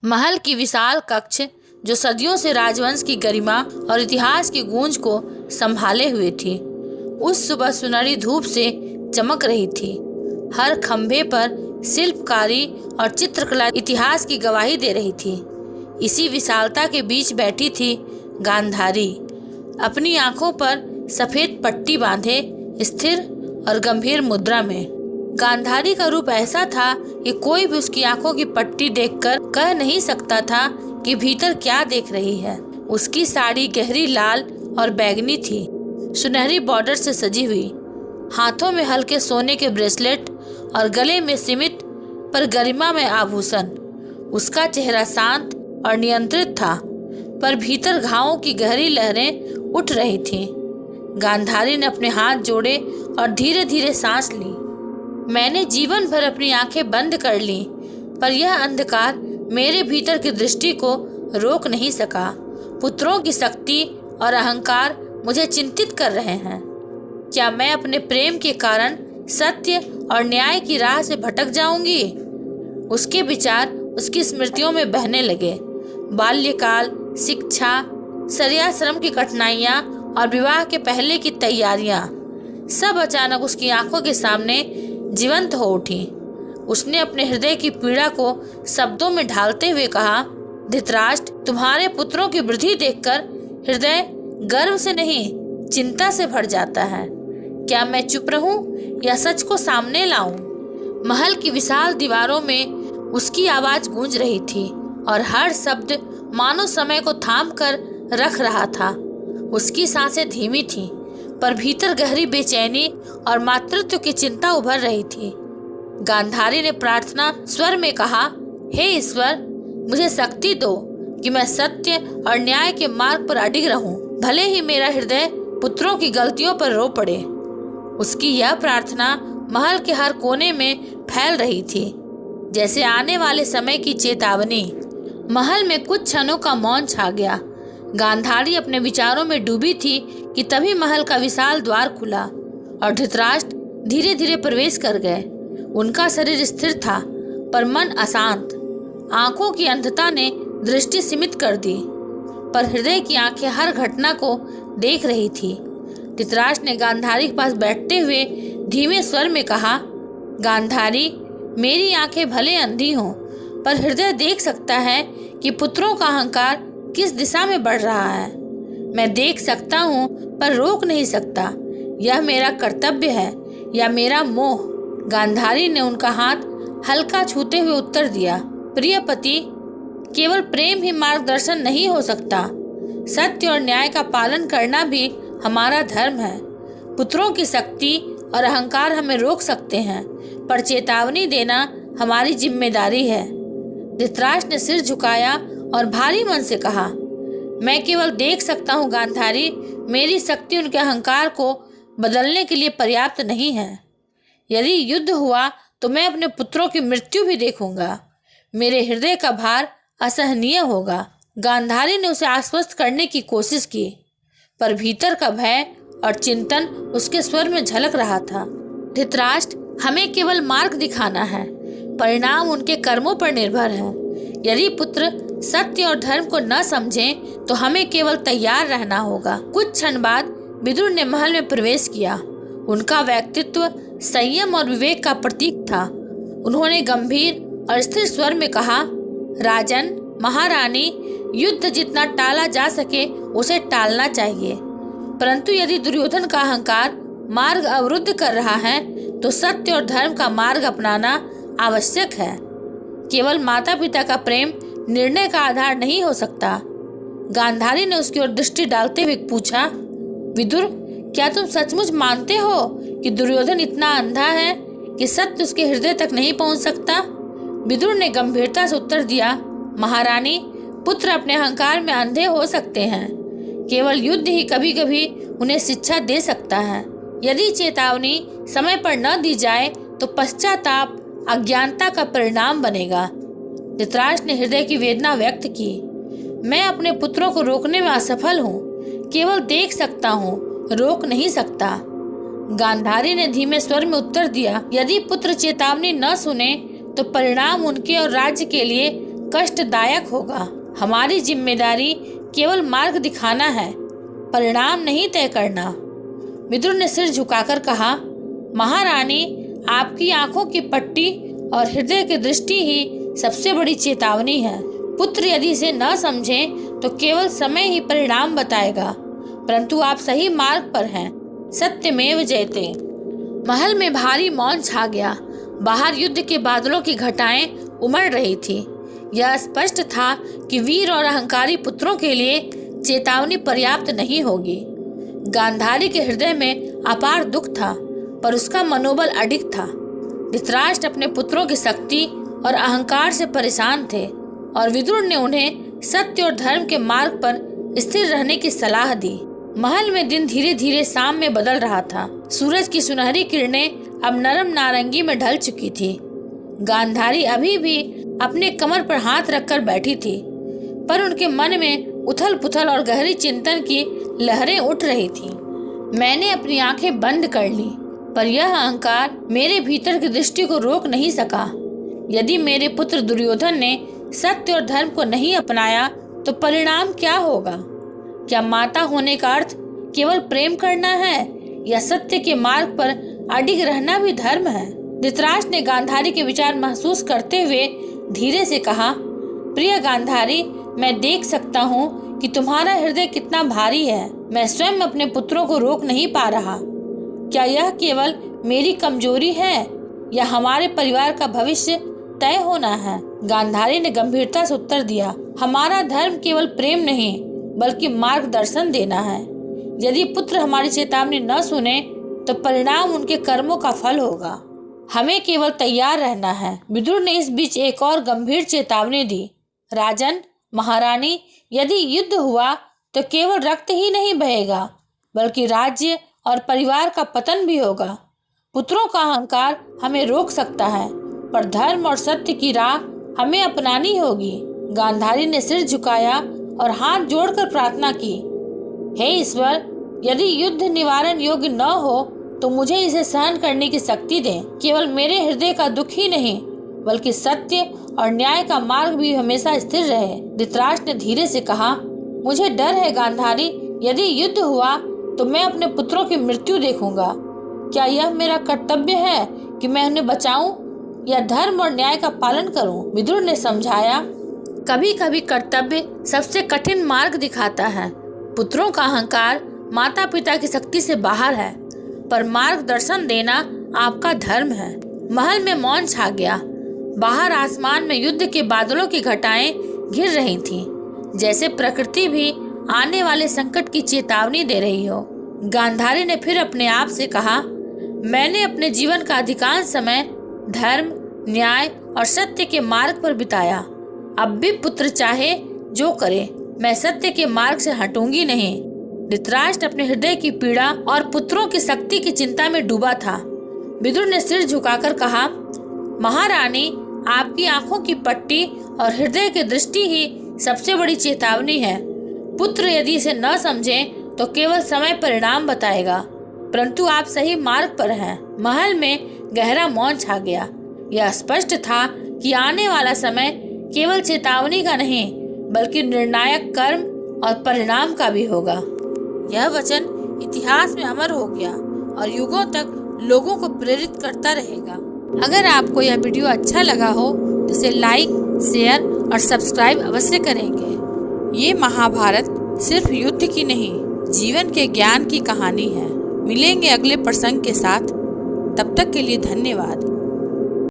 महल की विशाल कक्ष जो सदियों से राजवंश की गरिमा और इतिहास की गूंज को संभाले हुए थी, उस सुबह सुनहरी धूप से चमक रही थी। हर खंभे पर शिल्पकारी और चित्रकला इतिहास की गवाही दे रही थी। इसी विशालता के बीच बैठी थी गांधारी, अपनी आंखों पर सफेद पट्टी बांधे, स्थिर और गंभीर मुद्रा में। गांधारी का रूप ऐसा था कि कोई भी उसकी आंखों की पट्टी देखकर कह नहीं सकता था कि भीतर क्या देख रही है। उसकी साड़ी गहरी लाल और बैंगनी थी, सुनहरी बॉर्डर से सजी हुई। हाथों में हल्के सोने के ब्रेसलेट और गले में सीमित पर गरिमा में आभूषण। उसका चेहरा शांत और नियंत्रित था, पर भीतर घावों की गहरी लहरें उठ रही थीं। गांधारी ने अपने हाथ जोड़े और धीरे धीरे सांस ली। मैंने जीवन भर अपनी आंखें बंद कर लीं, पर यह अंधकार मेरे भीतर की दृष्टि को रोक नहीं सका। पुत्रों की शक्ति और अहंकार मुझे चिंतित कर रहे हैं। क्या मैं अपने प्रेम के कारण सत्य और न्याय की राह से भटक जाऊंगी? उसके विचार उसकी स्मृतियों में बहने लगे। बाल्यकाल, शिक्षा, शर्याश्रम की कठिनाइयां और विवाह के पहले की तैयारियां सब अचानक उसकी आंखों के सामने जीवंत हो उठी। उसने अपने हृदय की पीड़ा को शब्दों में ढालते हुए कहा, धृतराष्ट्र, तुम्हारे पुत्रों की वृद्धि देखकर हृदय गर्व से नहीं, चिंता से भर जाता है। क्या मैं चुप रहूं या सच को सामने लाऊं? महल की विशाल दीवारों में उसकी आवाज गूंज रही थी और हर शब्द मानो समय को थाम कर रख रहा था। उसकी सांसें धीमी थीं, पर भीतर गहरी बेचैनी और मातृत्व की चिंता उभर रही थी। गांधारी ने प्रार्थना स्वर में कहा, हे ईश्वर, मुझे शक्ति दो कि मैं सत्य और न्याय के मार्ग पर अडिग रहूं, भले ही मेरा हृदय पुत्रों की गलतियों पर रो पड़े। उसकी यह प्रार्थना महल के हर कोने में फैल रही थी, जैसे आने वाले समय की चेतावनी। महल में कुछ क्षणों का मौन छा गया। गांधारी अपने विचारों में डूबी थी कि तभी महल का विशाल द्वार खुला और धृतराष्ट्र धीरे धीरे प्रवेश कर गए। उनका शरीर स्थिर था, पर मन अशांत। आंखों की अंधता ने दृष्टि सीमित कर दी, पर हृदय की आंखें हर घटना को देख रही थी। धृतराष्ट्र ने गांधारी के पास बैठते हुए धीमे स्वर में कहा, गांधारी, मेरी आंखें भले अंधी हों, पर हृदय देख सकता है कि पुत्रों का अहंकार किस दिशा में बढ़ रहा है। मैं देख सकता हूँ, पर रोक नहीं सकता। यह मेरा कर्तव्य है या मेरा मोह? गांधारी ने उनका हाथ हल्का छूते हुए उत्तर दिया, प्रिय पति, केवल प्रेम ही मार्गदर्शन नहीं हो सकता। सत्य और न्याय का पालन करना भी हमारा धर्म है। पुत्रों की शक्ति और अहंकार हमें रोक सकते हैं, पर चेतावनी देना हमारी जिम्मेदारी है। धृतराष्ट्र ने सिर झुकाया और भारी मन से कहा, मैं केवल देख सकता हूँ गांधारी, मेरी शक्ति उनके अहंकार को बदलने के लिए पर्याप्त नहीं है। यदि युद्ध हुआ तो मैं अपने पुत्रों की मृत्यु भी देखूंगा। मेरे हृदय का भार असहनीय होगा। गांधारी ने उसे आश्वस्त करने की कोशिश की, पर भीतर का भय और चिंतन उसके स्वर में झलक रहा था। धृतराष्ट्र, हमें केवल मार्ग दिखाना है, परिणाम उनके कर्मों पर निर्भर है। यदि पुत्र सत्य और धर्म को न समझें तो हमें केवल तैयार रहना होगा। कुछ क्षण बाद विदुर ने महल में प्रवेश किया। उनका व्यक्तित्व संयम और विवेक का प्रतीक था। उन्होंने गंभीर और स्थिर स्वर में कहा, राजन, महारानी, युद्ध जितना टाला जा सके उसे टालना चाहिए, परंतु यदि दुर्योधन का अहंकार मार्ग अवरुद्ध कर रहा है तो सत्य और धर्म का मार्ग अपनाना आवश्यक है। केवल माता पिता का प्रेम निर्णय का आधार नहीं हो सकता। गांधारी ने उसकी ओर दृष्टि डालते हुए पूछा, विदुर, क्या तुम सचमुच मानते हो कि दुर्योधन इतना अंधा है कि सत्य उसके हृदय तक नहीं पहुंच सकता? विदुर ने गंभीरता से उत्तर दिया, महारानी, पुत्र अपने अहंकार में अंधे हो सकते हैं। केवल युद्ध ही कभी कभी उन्हें शिक्षा दे सकता है। यदि चेतावनी समय पर न दी जाए तो पश्चाताप अज्ञानता का परिणाम बनेगा। धृतराष्ट्र ने हृदय की वेदना व्यक्त की। मैं अपने पुत्रों को रोकने में असफल हूँ, केवल देख सकता हूँ, रोक नहीं सकता। गांधारी ने धीमे स्वर में उत्तर दिया, यदि पुत्र चेतावनी न सुने तो परिणाम उनके और राज्य के लिए कष्टदायक होगा। हमारी जिम्मेदारी केवल मार्ग दिखाना है, परिणाम नहीं तय करना। विदुर ने सिर झुकाकर कहा, महारानी, आपकी आंखों की पट्टी और हृदय की दृष्टि ही सबसे बड़ी चेतावनी है। पुत्र यदि इसे न समझे तो केवल समय ही परिणाम बताएगा, परंतु आप सही मार्ग पर हैं। सत्यमेव जयते। महल में भारी मौन छा गया। बाहर युद्ध के बादलों की घटाएं उमड़ रही थी। यह स्पष्ट था कि वीर और अहंकारी पुत्रों के लिए चेतावनी पर्याप्त नहीं होगी। गांधारी के हृदय में अपार दुख था, पर उसका मनोबल अडिग था। धृतराष्ट्र अपने पुत्रों की शक्ति और अहंकार से परेशान थे और विदुर ने उन्हें सत्य और धर्म के मार्ग पर स्थिर रहने की सलाह दी। महल में दिन धीरे धीरे शाम में बदल रहा था। सूरज की सुनहरी किरणें अब नरम नारंगी में ढल चुकी थी। गांधारी अभी भी अपने कमर पर हाथ रखकर बैठी थी, पर उनके मन में उथल पुथल और गहरी चिंतन की लहरें उठ रही थी। मैंने अपनी आंखें बंद कर ली, पर यह अहंकार मेरे भीतर की दृष्टि को रोक नहीं सका। यदि मेरे पुत्र दुर्योधन ने सत्य और धर्म को नहीं अपनाया तो परिणाम क्या होगा? क्या माता होने का अर्थ केवल प्रेम करना है, या सत्य के मार्ग पर अडिग रहना भी धर्म है? धृतराष्ट्र ने गांधारी के विचार महसूस करते हुए धीरे से कहा, प्रिय गांधारी, मैं देख सकता हूँ कि तुम्हारा हृदय कितना भारी है। मैं स्वयं अपने पुत्रों को रोक नहीं पा रहा। क्या यह केवल मेरी कमजोरी है, या हमारे परिवार का भविष्य तय होना है? गांधारी ने गंभीरता से उत्तर दिया, हमारा धर्म केवल प्रेम नहीं बल्कि मार्गदर्शन देना है। यदि पुत्र हमारी चेतावनी न सुने तो परिणाम उनके कर्मों का फल होगा। हमें केवल तैयार रहना है। विदुर ने इस बीच एक और गंभीर चेतावनी दी, राजन, महारानी, यदि युद्ध हुआ तो केवल रक्त ही नहीं बहेगा बल्कि राज्य और परिवार का पतन भी होगा। पुत्रों का अहंकार हमें रोक सकता है, पर धर्म और सत्य की राह हमें अपनानी होगी। गांधारी ने सिर झुकाया और हाथ जोड़कर प्रार्थना की, हे ईश्वर, यदि युद्ध निवारण योग्य न हो तो मुझे इसे सहन करने की शक्ति दें। केवल मेरे हृदय का दुख ही नहीं बल्कि सत्य और न्याय का मार्ग भी हमेशा स्थिर रहे। धृतराष्ट्र ने धीरे से कहा, मुझे डर है गांधारी, यदि युद्ध हुआ तो मैं अपने पुत्रों की मृत्यु देखूंगा। क्या यह मेरा कर्तव्य है कि मैं उन्हें बचाऊं या धर्म और न्याय का पालन करूं? विदुर ने समझाया, कभी कभी कर्तव्य सबसे कठिन मार्ग दिखाता है। पुत्रों का अहंकार माता पिता की शक्ति से बाहर है, पर मार्गदर्शन देना आपका धर्म है। महल में मौन छा गया। बाहर आसमान में युद्ध के बादलों की घटाएं घिर रही थीं, जैसे प्रकृति भी आने वाले संकट की चेतावनी दे रही हो। गांधारी ने फिर अपने आप से कहा, मैंने अपने जीवन का अधिकांश समय धर्म, न्याय और सत्य के मार्ग पर बिताया। अब भी पुत्र चाहे जो करे, मैं सत्य के मार्ग से हटूंगी नहीं। धृतराष्ट्र अपने हृदय की पीड़ा और पुत्रों की शक्ति की चिंता में डूबा था। विदुर ने सिर झुकाकर कहा, महारानी, आपकी आंखों की पट्टी और हृदय की दृष्टि ही सबसे बड़ी चेतावनी है। पुत्र यदि इसे न समझे तो केवल समय परिणाम बताएगा, परंतु आप सही मार्ग पर हैं। महल में गहरा मौन छा गया। यह स्पष्ट था कि आने वाला समय केवल चेतावनी का नहीं बल्कि निर्णायक कर्म और परिणाम का भी होगा। यह वचन इतिहास में अमर हो गया और युगों तक लोगों को प्रेरित करता रहेगा। अगर आपको यह वीडियो अच्छा लगा हो तो इसे लाइक, शेयर और सब्सक्राइब अवश्य करेंगे। ये महाभारत सिर्फ युद्ध की नहीं, जीवन के ज्ञान की कहानी है। मिलेंगे अगले प्रसंग के साथ, तब तक के लिए धन्यवाद।